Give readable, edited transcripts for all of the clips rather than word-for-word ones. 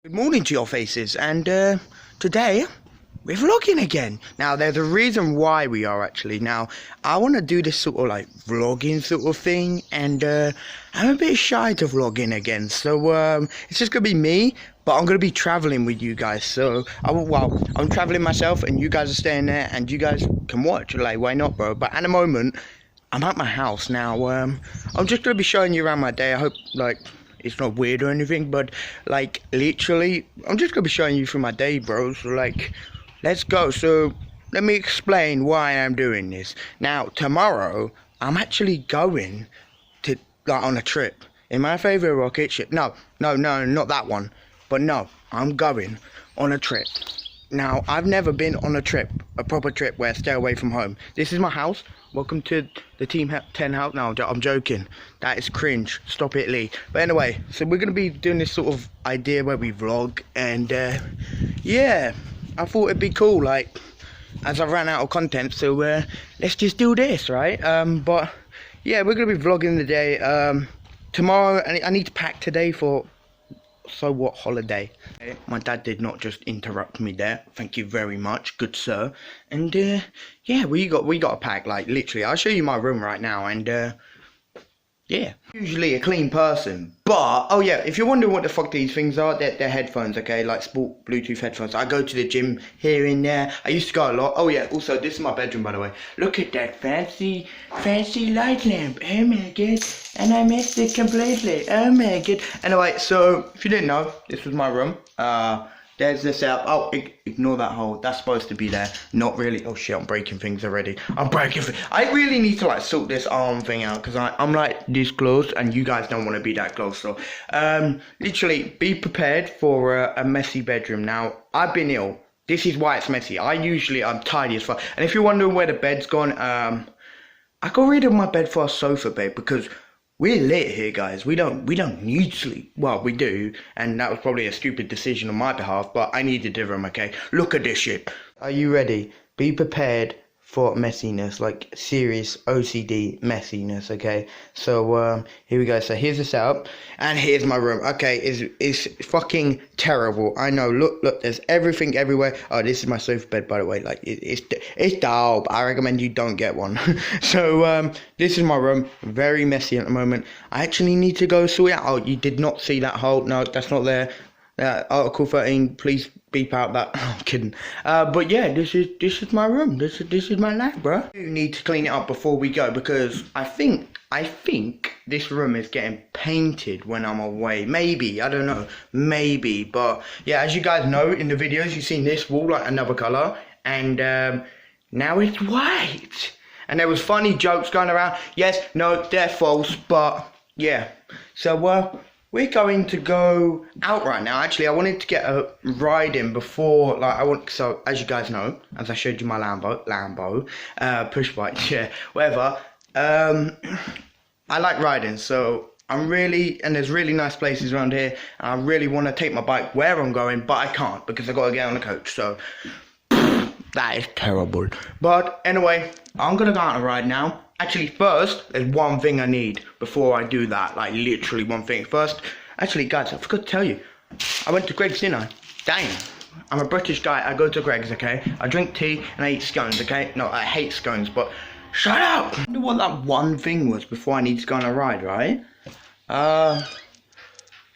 Good morning to your faces, and today we're vlogging again. Now there's a reason why we are actually. Now I want to do this sort of like vlogging sort of thing, and I'm a bit shy to vlogging again, so it's just gonna be me, but I'm gonna be traveling with you guys. So I'm traveling myself and you guys are staying there and you guys can watch, like, why not, bro? But at the moment I'm at my house now. I'm just gonna be showing you around my day. I hope like it's not weird or anything, but like literally I'm just gonna be showing you through my day, bro. So like, let's go. So let me explain why I'm doing this. Now tomorrow I'm actually going to like on a trip in my favorite rocket ship. No, not that one, but no, I'm going on a trip. Now I've never been on a trip, a proper trip where I stay away from home. This is my house. Welcome to the Team 10 house. No, I'm joking. That is cringe. Stop it, Lee. But anyway, so we're going to be doing this sort of idea where we vlog. And yeah, I thought it'd be cool, like, as I ran out of content. So let's just do this, right? But yeah, we're going to be vlogging the day. Tomorrow, I need to pack today for so what holiday. My dad did not just interrupt me there. Thank you very much, good sir. And yeah, we got a pack, like literally. I'll show you my room right now, and yeah, usually a clean person, but oh yeah, if you're wondering what the fuck these things are, they're headphones, okay, like sport Bluetooth headphones. I go to the gym here and there. I used to go a lot. Oh yeah, also this is my bedroom, by the way. Look at that fancy light lamp. Oh my god, and I missed it completely. Oh my god. Anyway, so if you didn't know, this was my room. There's this out. Oh, ignore that hole. That's supposed to be there. Not really. Oh shit, I'm breaking things already. I'm breaking things. I really need to like sort this arm thing out, because I'm like this close and you guys don't want to be that close. So literally be prepared for a messy bedroom. Now I've been ill. This is why it's messy. I'm tidy as fuck. And if you're wondering where the bed's gone, I got rid of my bed for a sofa bed because we're lit here, guys. We don't need sleep. Well, we do, and that was probably a stupid decision on my behalf, but I needed a room, okay? Look at this shit. Are you ready? Be prepared for messiness, like serious OCD messiness, okay? So here we go. So here's the setup, and here's my room. Okay, it's fucking terrible. I know. Look, there's everything everywhere. Oh, this is my sofa bed, by the way. Like it's dope. I recommend you don't get one. So this is my room. Very messy at the moment. I actually need to go sort it out. Oh, you did not see that hole? No, that's not there. Article 13, please beep out that. I'm kidding. But yeah, this is my room. This is my life, bro. You need to clean it up before we go, because I think this room is getting painted when I'm away. Maybe, I don't know. Maybe, but yeah, as you guys know in the videos, you've seen this wall like another color, and now it's white. And there was funny jokes going around. Yes, no, they're false, but yeah. So we're going to go out right now. Actually, I wanted to get a ride in before, like, so as you guys know, as I showed you my Lambo, push bike, yeah, whatever. I like riding, so and there's really nice places around here, and I really want to take my bike where I'm going, but I can't because I got to get on the coach, so that is terrible. But anyway, I'm going to go on a ride now. Actually, first, there's one thing I need before I do that. Like, literally one thing. First, actually, guys, I forgot to tell you. I went to Greg's, didn't I? Dang. I'm a British guy. I go to Greg's, okay? I drink tea and I eat scones, okay? No, I hate scones, but shut up! I wonder what that one thing was before I need to go on a ride, right?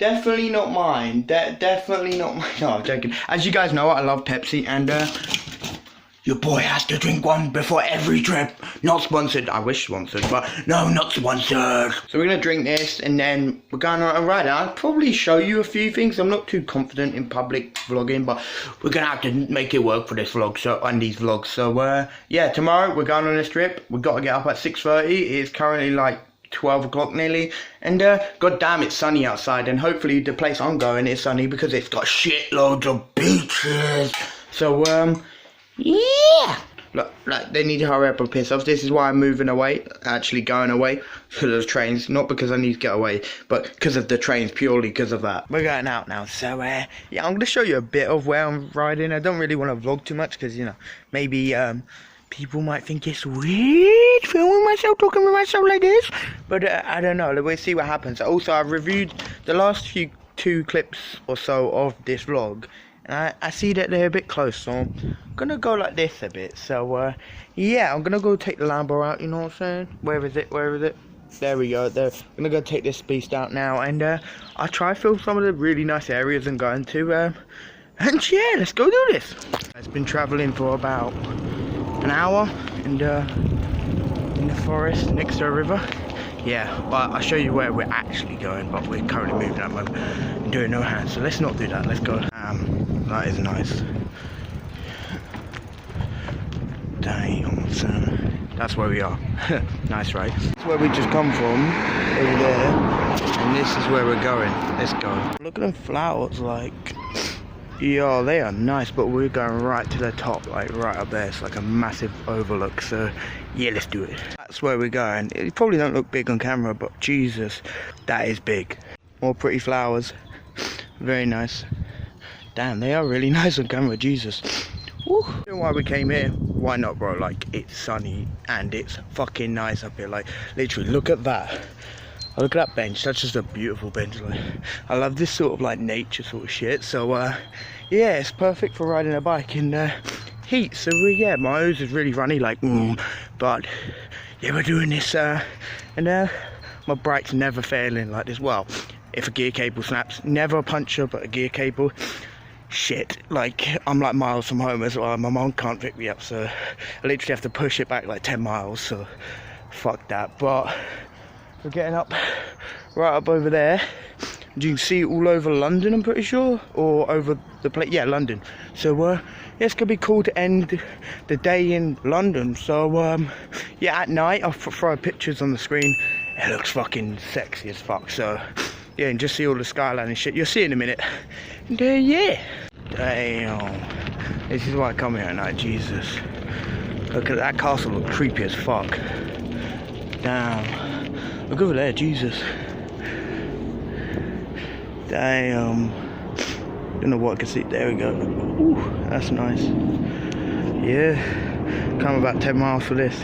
Definitely not mine. Definitely not mine. No, I'm joking. As you guys know, I love Pepsi, and your boy has to drink one before every trip. Not sponsored. I wish sponsored, but no, not sponsored. So we're going to drink this, and then we're going on a ride. I'll probably show you a few things. I'm not too confident in public vlogging, but we're going to have to make it work for this vlog, on these vlogs. So, yeah, tomorrow we're going on this trip. We've got to get up at 6:30. It's currently like 12 o'clock nearly, and god damn, it's sunny outside, and hopefully the place I'm going is sunny because it's got shitloads of beaches. So, yeah, look, they need to hurry up and piss off. This is why I'm moving away, actually going away, because of the trains. Not because I need to get away, but because of the trains, purely because of that. We're going out now, so yeah, I'm going to show you a bit of where I'm riding. I don't really want to vlog too much, because, you know, maybe people might think it's weird filming myself, talking to myself like this, but I don't know. We'll see what happens. Also, I've reviewed the last few 2 clips or so of this vlog, and I see that they're a bit close, so I'm gonna go like this a bit. So yeah, I'm gonna go take the Lambo out, you know what I'm saying? Where is it? There we go. There. I'm gonna go take this beast out now, and I'll try to film some of the really nice areas I'm going to, and yeah, let's go do this. I've been traveling for about an hour, and in the forest next to a river. Yeah, but I'll show you where we're actually going, but we're currently moving at the moment and doing no hands, so let's not do that. Let's go. That is nice. Damn, son. That's where we are. Nice, right? That's where we just come from, over there, and this is where we're going. Let's go. Look at them flowers, like, yo, they are nice, but we're going right to the top, like right up there. It's like a massive overlook, so yeah, let's do it. That's where we're going. It probably don't look big on camera, but Jesus, that is big. More pretty flowers, very nice. Damn, they are really nice on camera, Jesus. Woo. You know why we came here? Why not, bro? Like, it's sunny and it's fucking nice up here. Like, literally, look at that. Look at that bench. That's just a beautiful bench. Like, I love this sort of like nature sort of shit. So yeah, it's perfect for riding a bike in heat. So yeah, my nose is really runny, like, but yeah, we're doing this, and my bike's never failing like this. Well, if a gear cable snaps, never a puncture, but a gear cable. Shit, like, I'm like miles from home as well. My mom can't pick me up, so I literally have to push it back like 10 miles. So fuck that. But we're getting up right up over there. You can see it all over London, I'm pretty sure, or over the place. Yeah, London. So yeah, it's gonna be cool to end the day in London. So yeah, at night I'll throw pictures on the screen. It looks fucking sexy as fuck. So yeah, and just see all the skyline and shit. You'll see in a minute. And yeah, damn, this is why I come here at night. Jesus, look at that castle. Look creepy as fuck. Damn, look over there. Jesus. Damn, don't know what I can see. There we go. Ooh, that's nice. Yeah, come about 10 miles for this.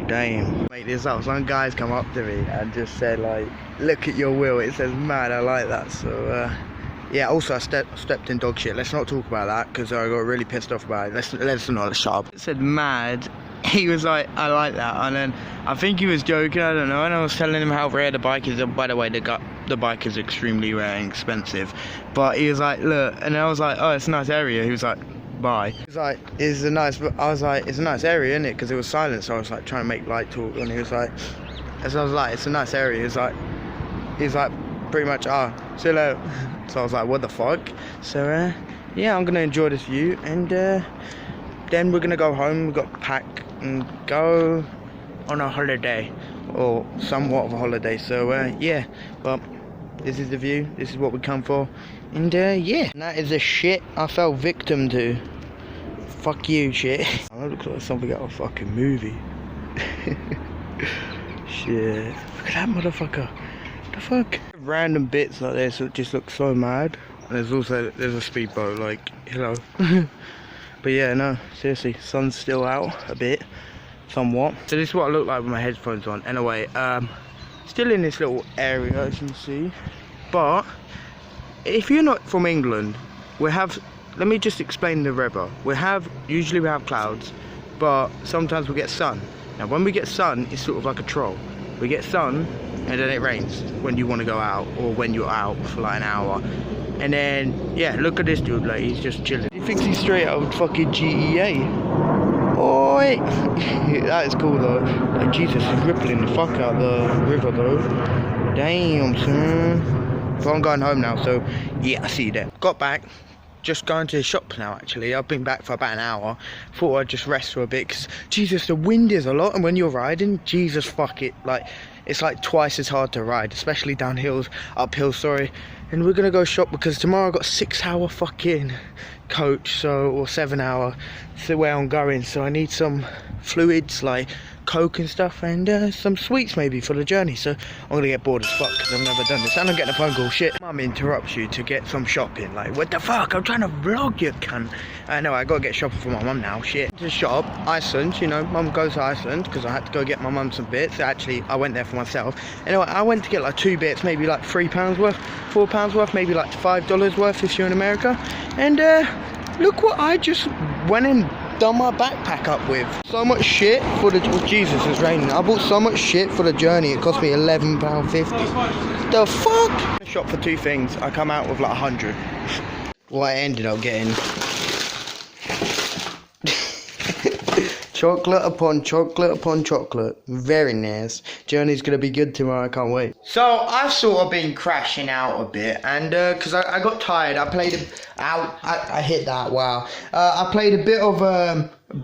Damn. Make this up. Some guys come up to me and just said, like, look at your wheel. It says mad. I like that. So yeah. Also, I stepped in dog shit. Let's not talk about that because I got really pissed off about it. Let's not shut up. It said mad. He was like, I like that, and then I think he was joking, I don't know, and I was telling him how rare the bike is. And by the way, the bike is extremely rare and expensive, but he was like, look, and I was like, oh, it's a nice area. He was like, bye. He was like, it's a nice, I was like, it's a nice area, isn't it? Because it was silent, so I was like trying to make light talk, and he was like, as I was like, it's a nice area. He's like pretty much, see you later. So I was like, what the fuck? So yeah, I'm gonna enjoy this view, and then we're gonna go home. We've got to pack and go on a holiday, or somewhat of a holiday. So yeah, but this is the view. This is what we come for, and yeah, and that is the shit I fell victim to. Fuck you, shit. That looks like something out of a fucking movie. Shit, look at that motherfucker. What the fuck? Random bits like this that just look so mad. And there's a speedboat, like, hello. But yeah, no, seriously, sun's still out a bit, somewhat. So this is what I look like with my headphones on. Anyway, still in this little area, as you can see. But if you're not from England, let me just explain the weather. Usually we have clouds, but sometimes we get sun. Now when we get sun, it's sort of like a troll. We get sun, and then it rains when you want to go out, or when you're out for like an hour. And then, yeah, look at this dude, like, he's just chilling. He thinks he's straight out of fucking GEA. Oi! That is cool, though. Like, Jesus, he's rippling the fuck out the river, though. Damn, son. So I'm going home now, so, yeah, I see you there. Got back. Just going to the shops now, actually. I've been back for about an hour. Thought I'd just rest for a bit, because, Jesus, the wind is a lot, and when you're riding, Jesus, fuck it. Like, it's like twice as hard to ride, especially uphill, sorry. And we're gonna go shop because tomorrow I've got a 6-hour fucking coach, or 7-hour, to where I'm going. So I need some fluids like Coke and stuff, and some sweets maybe for the journey. So I'm gonna get bored as fuck because I've never done this, and I'm getting a phone call. Shit, Mum interrupts you to get some shopping. Like, what the fuck? I'm trying to vlog, you cunt. I know, I gotta get shopping for my mum now. Shit. To shop, Iceland. You know, Mum goes to Iceland because I had to go get my mum some bits. Actually, I went there for myself. Anyway, I went to get like 2 bits, maybe like £3 worth, £4 worth, maybe like $5 worth if you're in America. And look what I just went and done my backpack up with. So much shit for the... Oh, Jesus, it's raining. I bought so much shit for the journey. It cost me £11.50. The fuck? I shop for 2 things. I come out with like 100. What I ended up getting... chocolate upon chocolate upon chocolate. Very nice. Journey's gonna be good tomorrow. I can't wait. So I've sort of been crashing out a bit, and because I got tired, I played I hit that. Wow. I played a bit of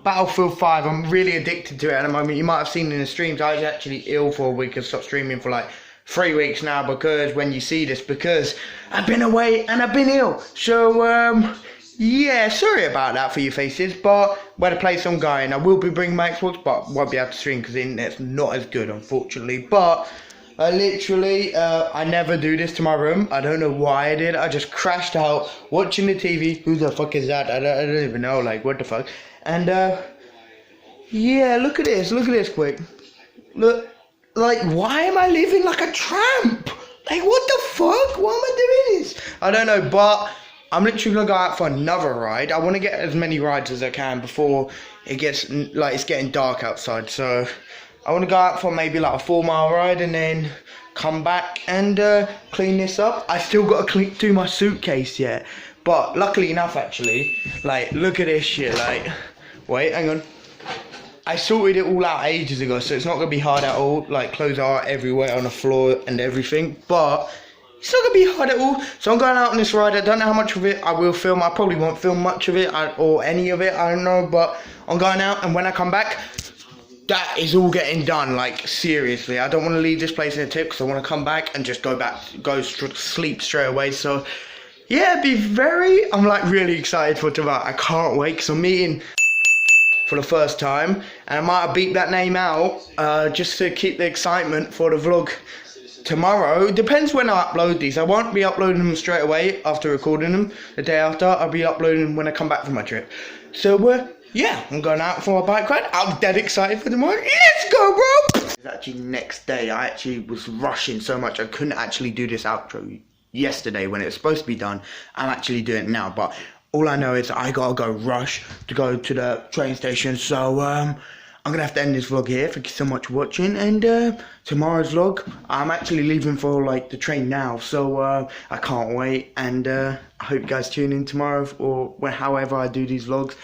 Battlefield 5. I'm really addicted to it at the moment. You might have seen in the streams. I was actually ill for a week and stopped streaming for like 3 weeks now, because when you see this, because I've been away and I've been ill. So yeah, sorry about that for you faces, but when I play some guy, and I will be bringing my Xbox, but won't be able to stream because the internet's not as good, unfortunately. But I literally, I never do this to my room. I don't know why I did. I just crashed out watching the TV. Who the fuck is that? I don't even know. Like, what the fuck? And yeah, look at this. Look at this, quick. Look, like, why am I living like a tramp? Like, what the fuck? Why am I doing this? I don't know, but I'm literally gonna go out for another ride. I want to get as many rides as I can before it gets, like, it's getting dark outside. So I want to go out for maybe like a 4-mile ride and then come back and clean this up. I still got to do my suitcase yet, but luckily enough, actually, like, look at this shit. Like, wait, hang on. I sorted it all out ages ago, so it's not gonna be hard at all. Like, clothes are everywhere on the floor and everything, but it's not gonna be hard at all. So I'm going out on this ride. I don't know how much of it I will film. I probably won't film much of it, or any of it, I don't know. But I'm going out, and when I come back, that is all getting done. Like, seriously, I don't want to leave this place in a tip, because I want to come back and just go sleep straight away. So yeah, I'm like really excited for tomorrow. I can't wait, because I'm meeting for the first time, and I might have beeped that name out just to keep the excitement for the vlog tomorrow. Depends when I upload these. I won't be uploading them straight away after recording them. The day after, I'll be uploading them when I come back from my trip. So yeah, I'm going out for a bike ride. I'm dead excited for tomorrow. Let's go, bro. It's actually next day. I actually was rushing so much I couldn't actually do this outro yesterday when it was supposed to be done. I'm actually doing it now, but all I know is I gotta go rush to go to the train station. So I'm gonna have to end this vlog here. Thank you so much for watching, and tomorrow's vlog, I'm actually leaving for like the train now, so I can't wait, and I hope you guys tune in tomorrow, or however I do these vlogs,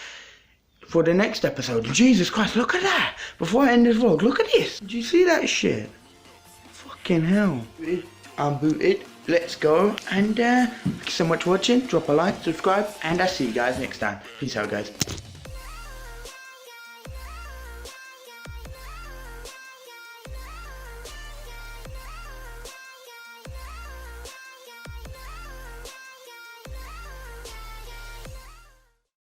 for the next episode. Jesus Christ, look at that! Before I end this vlog, look at this! Did you see that shit? Fucking hell. I'm booted. Let's go, and thank you so much for watching. Drop a like, subscribe, and I'll see you guys next time. Peace out, guys.